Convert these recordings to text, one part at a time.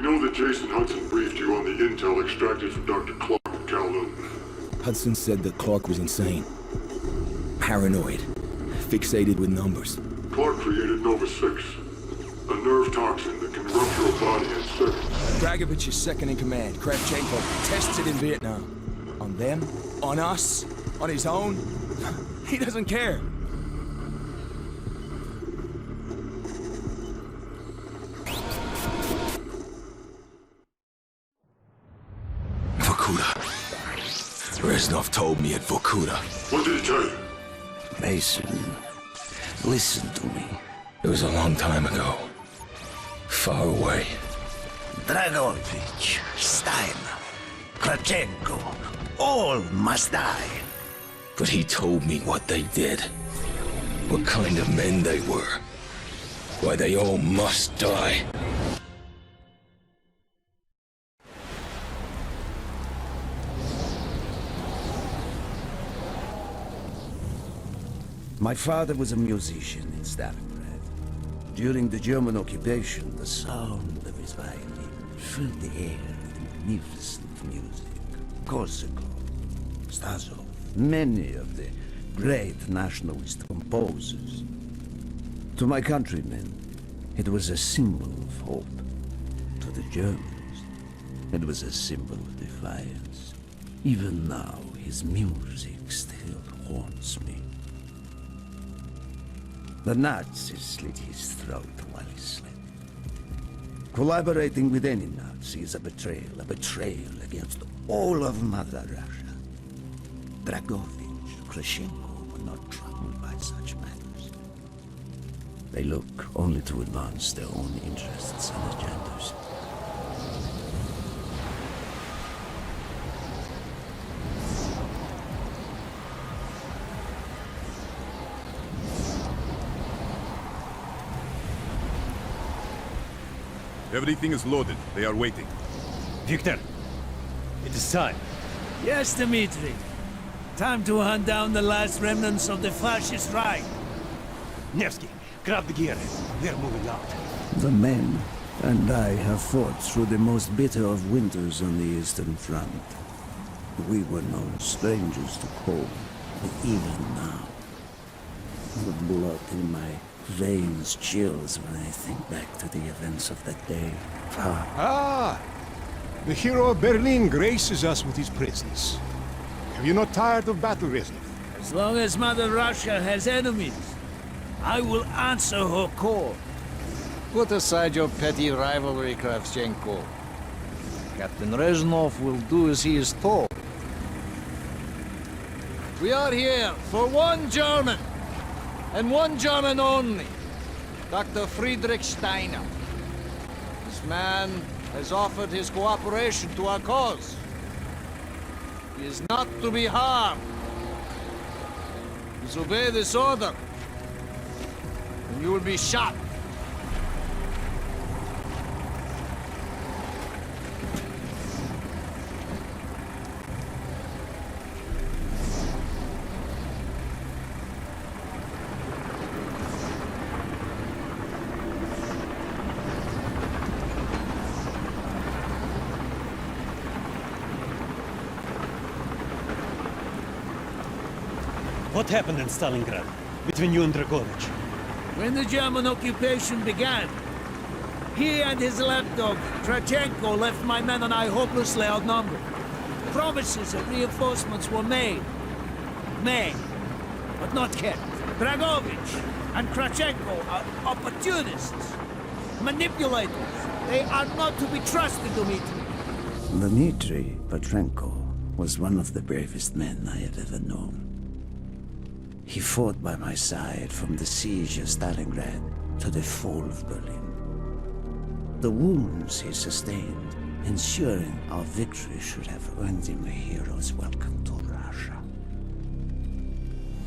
We know that Jason Hudson briefed you on the intel extracted from Dr. Clark at Kowloon. Hudson said that Clark was insane. Paranoid. Fixated with numbers. Clark created Nova 6, a nerve toxin that can rupture a body in seconds. Dragovich is second in command. Kravchenko tests it in Vietnam. On them? On us? On his own? He doesn't care. Vorkuta. Reznov told me at Vorkuta. What did he tell you? Mason, listen to me. It was a long time ago. Far away. Dragovich, Steiner, Kravchenko, all must die. But he told me what they did. What kind of men they were. Why they all must die. My father was a musician in Stalingrad. During the German occupation, the sound of his violin filled the air with magnificent music. Korsakov, Stasov, many of the great nationalist composers. To my countrymen, it was a symbol of hope. To the Germans, it was a symbol of defiance. Even now, his music still haunts me. The Nazis slit his throat while he slept. Collaborating with any Nazi is a betrayal against all of Mother Russia. Dragovich, Kravchenko were not troubled by such matters. They look only to advance their own interests and agendas. Everything is loaded. They are waiting. Victor, it is time. Yes, Dmitri. Time to hunt down the last remnants of the fascist right. Nevsky, grab the gear. We're moving out. The men and I have fought through the most bitter of winters on the Eastern Front. We were no strangers to cold, but even now, the blood in my veins chills when I think back to the events of that day. The hero of Berlin graces us with his presence. Have you not tired of battle, Reznov? As long as Mother Russia has enemies, I will answer her call. Put aside your petty rivalry, Kravchenko. Captain Reznov will do as he is told. We are here for one German, and one German only, Dr. Friedrich Steiner. This man has offered his cooperation to our cause. He is not to be harmed. Disobey this order, and you will be shot. What happened in Stalingrad between you and Dragovich? When the German occupation began, he and his lapdog, Kravchenko, left my men and I hopelessly outnumbered. Promises of reinforcements were made, but not kept. Dragovich and Kravchenko are opportunists, manipulators. They are not to be trusted, Dmitri. Dmitri Petrenko was one of the bravest men I have ever known. He fought by my side from the siege of Stalingrad to the fall of Berlin. The wounds he sustained, ensuring our victory, should have earned him a hero's welcome to Russia.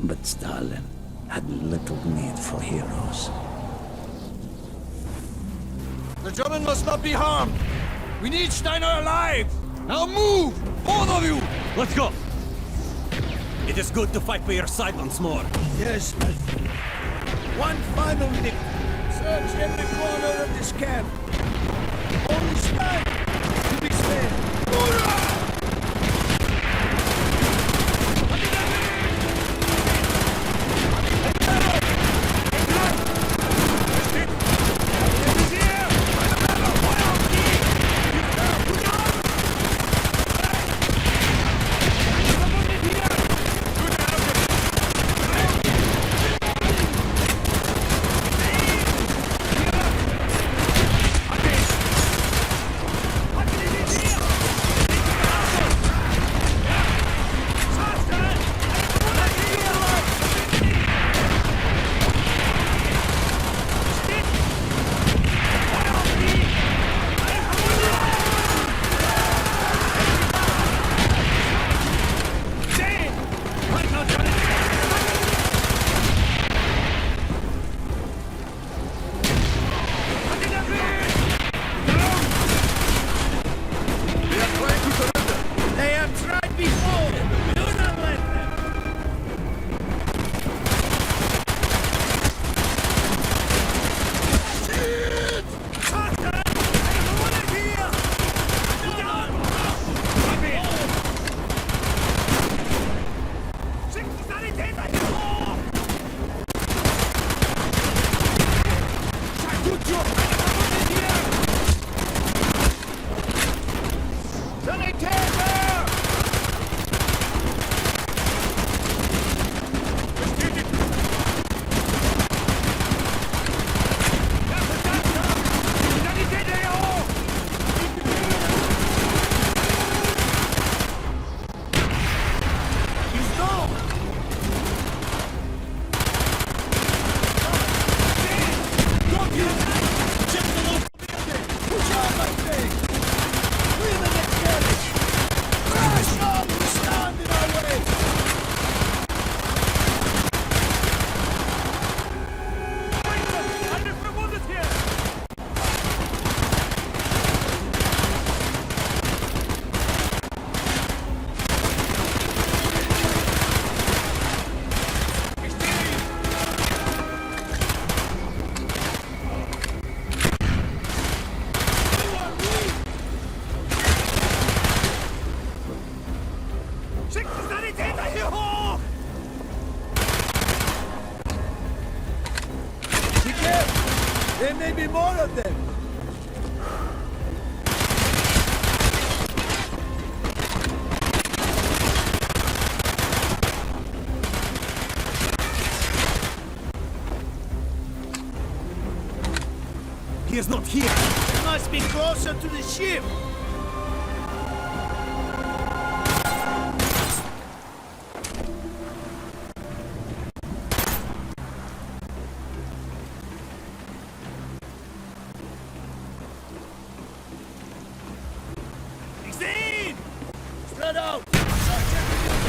But Stalin had little need for heroes. The German must not be harmed. We need Steiner alive. Now move, both of you. Let's go! It is good to fight by your side once more. Yes, my friend. One final victory. Search every corner of this camp. Only Steiner There may be more of them. He is not here. He must be closer to the ship. He's in! Spread out! Search everything!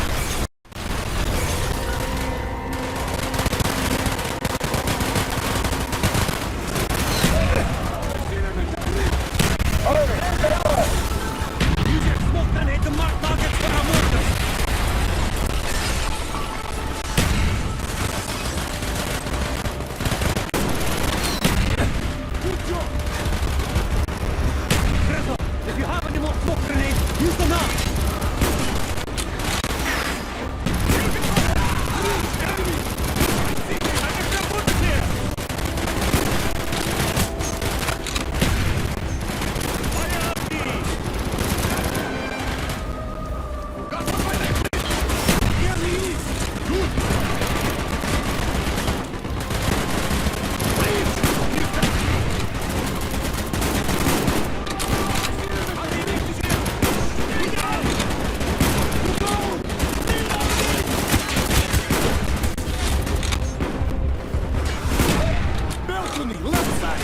Smokeman hit the marked targets for our mortars. Greta, if you have any more smoke grenades, use them now. Balcony, left side!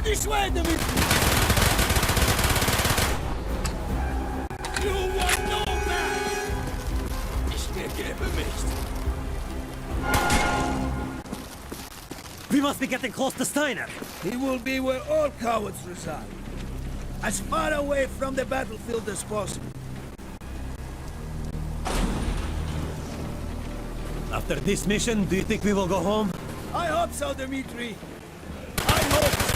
This way, Dimitri! You want no match! Ich gebe nicht! We must be getting close to Steiner. He will be where all cowards reside. As far away from the battlefield as possible. After this mission, do you think we will go home? I hope so, Dimitri. I hope so.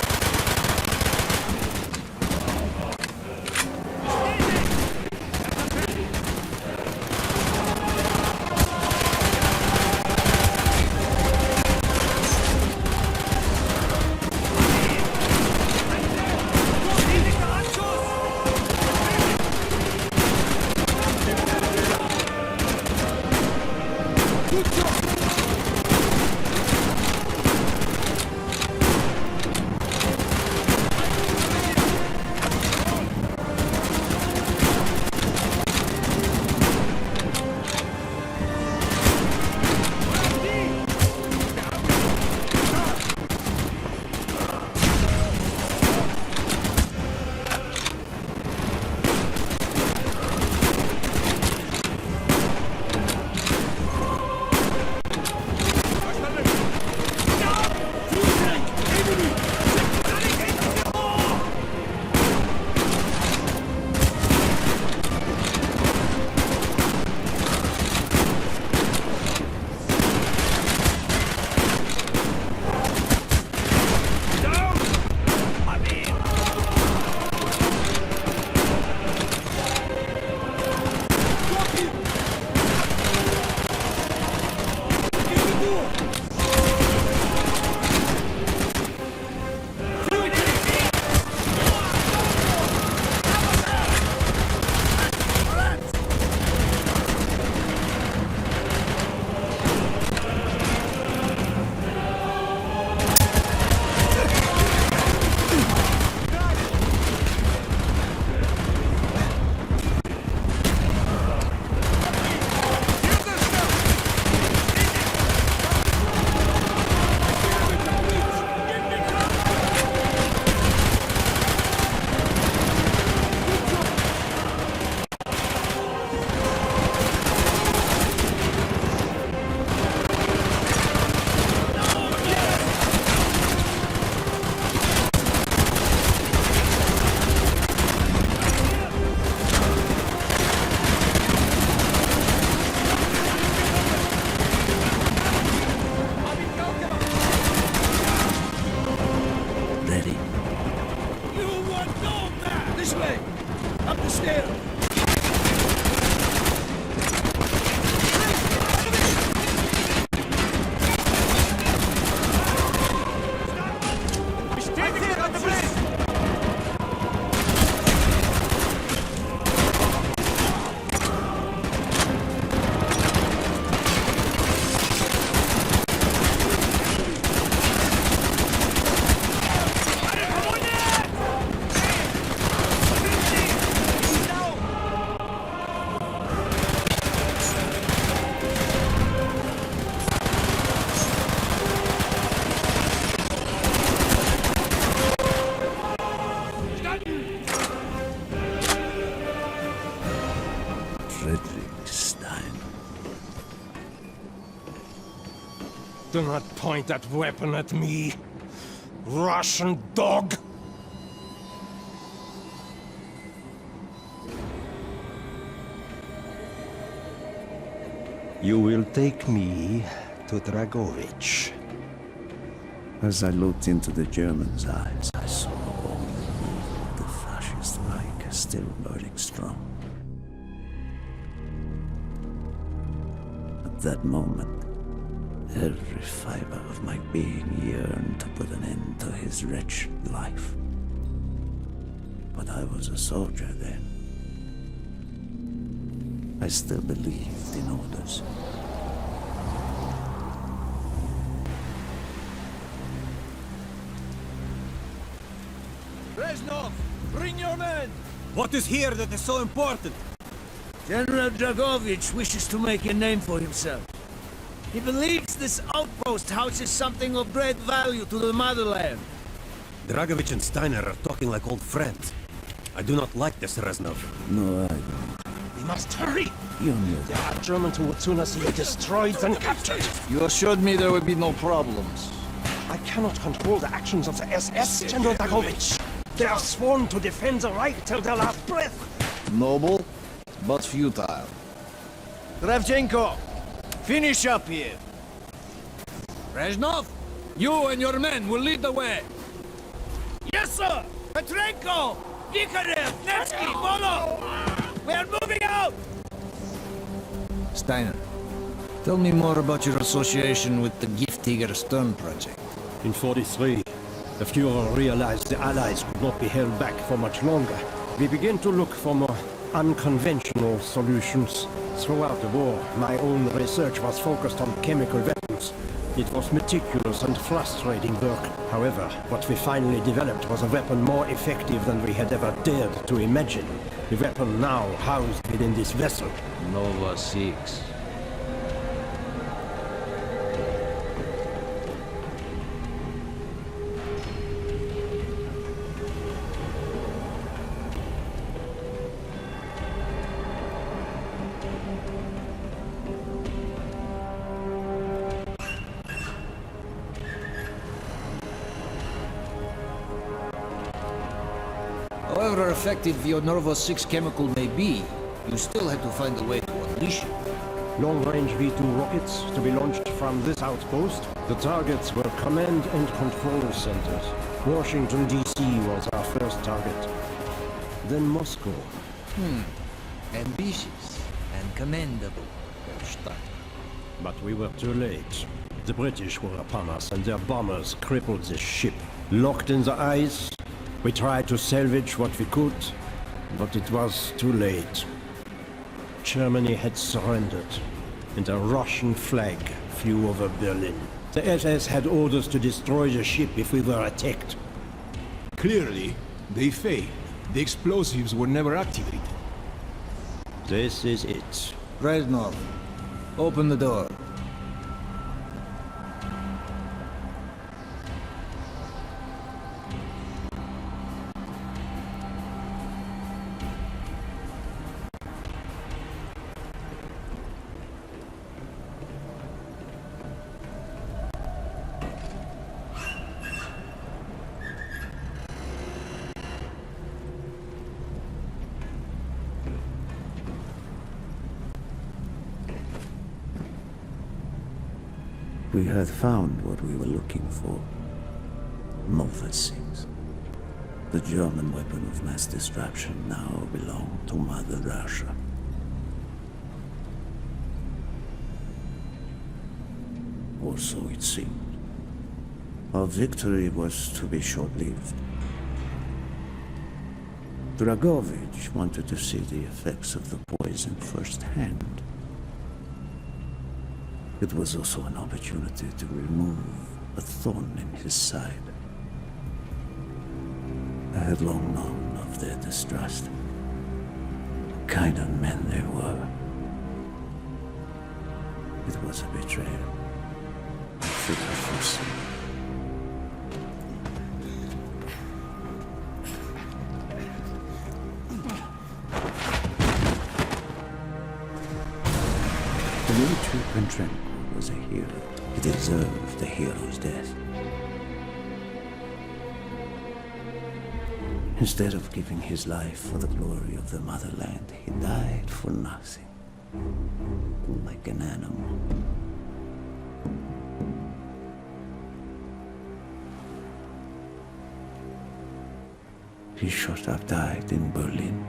still! Do not point that weapon at me, Russian dog! You will take me to Dragovich. As I looked into the German's eyes, I saw only the fascist Reich still burning strong. At that moment, every fiber of my being yearned to put an end to his wretched life. But I was a soldier then. I still believed in orders. Reznov, bring your men! What is here that is so important? General Dragovich wishes to make a name for himself. He believes this outpost houses something of great value to the motherland. Dragovich and Steiner are talking like old friends. I do not like this, Reznov. No, I don't. We must hurry! You knew There that. are Germans who would sooner see you destroyed than captured. You assured me there would be no problems. I cannot control the actions of the SS, General Dragovich. They are sworn to defend the Reich till their last breath. Noble, but futile. Kravchenko, finish up here. Reznov, you and your men will lead the way. Yes, sir! Petrenko! Nikarev! Nevsky! Molo! We are moving out! Steiner, tell me more about your association with the Giftiger Stern project. In 43, the Führer realized the Allies could not be held back for much longer. We began to look for more unconventional solutions. Throughout the war, my own research was focused on chemical weapons. It was meticulous and frustrating work. However, what we finally developed was a weapon more effective than we had ever dared to imagine. The weapon now housed within this vessel. Nova 6. However effective your Nova 6 chemical may be, you still had to find a way to unleash it. Long-range V2 rockets to be launched from this outpost. The targets were command and control centers. Washington, D.C. was our first target. Then Moscow. Ambitious and commendable, Steiner. But we were too late. The British were upon us and their bombers crippled the ship. Locked in the ice, we tried to salvage what we could, but it was too late. Germany had surrendered, and a Russian flag flew over Berlin. The SS had orders to destroy the ship if we were attacked. Clearly, they failed. The explosives were never activated. This is it. Reznov, open the door. We had found what we were looking for. Nova 6. The German weapon of mass destruction now belonged to Mother Russia. Or so it seemed. Our victory was to be short-lived. Dragovich wanted to see the effects of the poison firsthand. It was also an opportunity to remove a thorn in his side. I had long known of their distrust. The kind of men they were. It was a betrayal. I should have foreseen. Dmitri Petrенко was a hero. He deserved a hero's death. Instead of giving his life for the glory of the motherland, he died for nothing. Like an animal. He should have died in Berlin.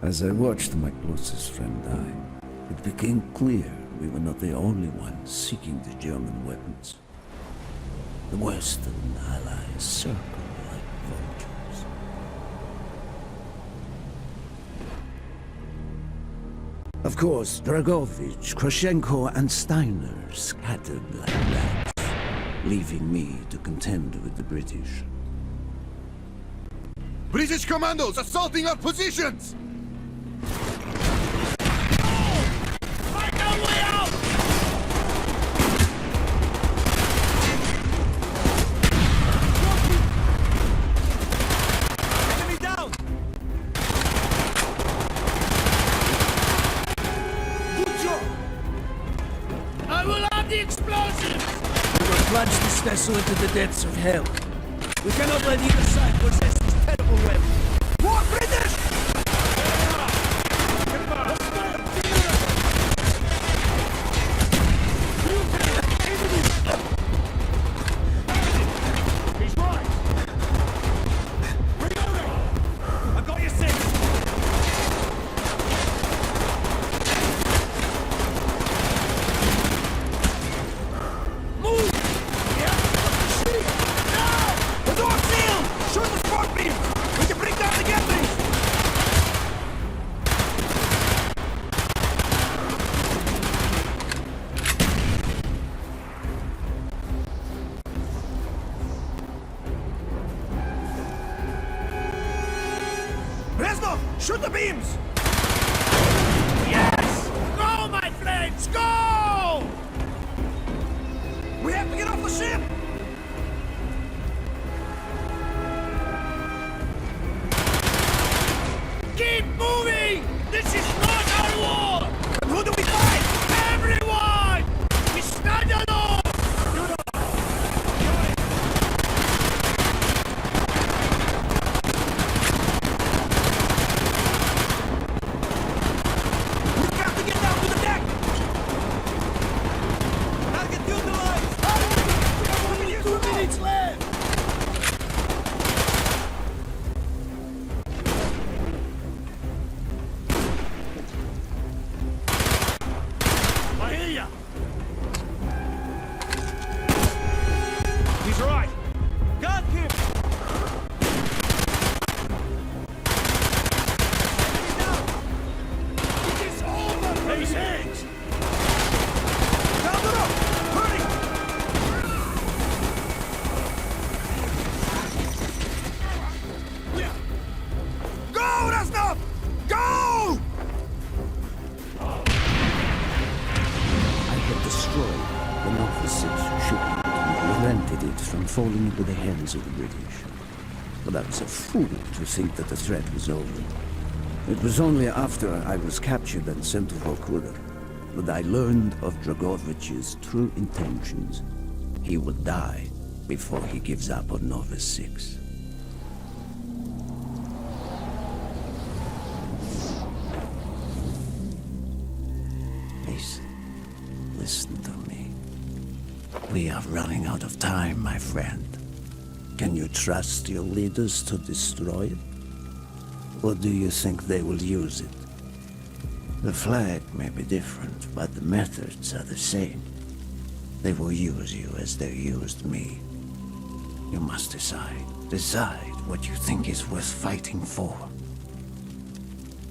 As I watched my closest friend die, it became clear we were not the only ones seeking the German weapons. The Western allies circled like vultures. Of course, Dragovich, Krashenko, and Steiner scattered like rats, leaving me to contend with the British. British commandos assaulting our positions! Plunge this vessel into the depths of hell. We cannot let either side possess this terrible weapon. More British! He's right! Reloading! I've got your six! Shoot the beams! Yes! Go, my friends, go! We have to get off the ship! Keep moving! This is not our war! And who do we fight? Everyone! We stand alone! He's right! Got him! It is over! Raise hands! Round it up! Hurry! Go, Reznov! Go! I had destroyed the Nova 6 ship. Prevented it from falling into the hands of the British. But I was a fool to think that the threat was over. It was only after I was captured and sent to Vorkuta that I learned of Dragovich's true intentions. He will die before he gives up on Nova 6. Listen to me. We are running out of time, my friend. Can you trust your leaders to destroy it? Or do you think they will use it? The flag may be different, but the methods are the same. They will use you as they used me. You must decide. Decide what you think is worth fighting for.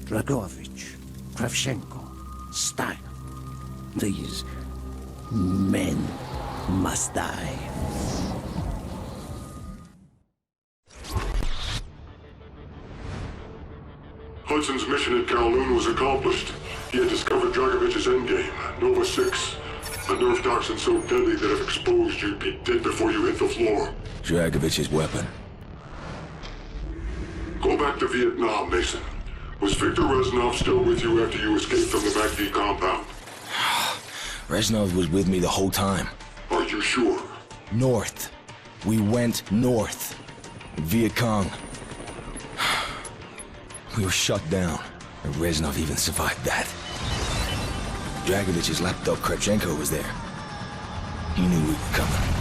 Dragovich, Kravchenko, Stein. These men must die. Hudson's mission at Kowloon was accomplished. He had discovered Dragovich's endgame, Nova 6. A nerve toxin so deadly that if exposed, you'd be dead before you hit the floor. Dragovich's weapon. Go back to Vietnam, Mason. Was Victor Reznov still with you after you escaped from the MACV compound? Reznov was with me the whole time. Are you sure? North. We went north. Viet Cong. We were shut down, and Reznov even survived that. Dragovich's lapdog Kravchenko was there. He knew we were coming.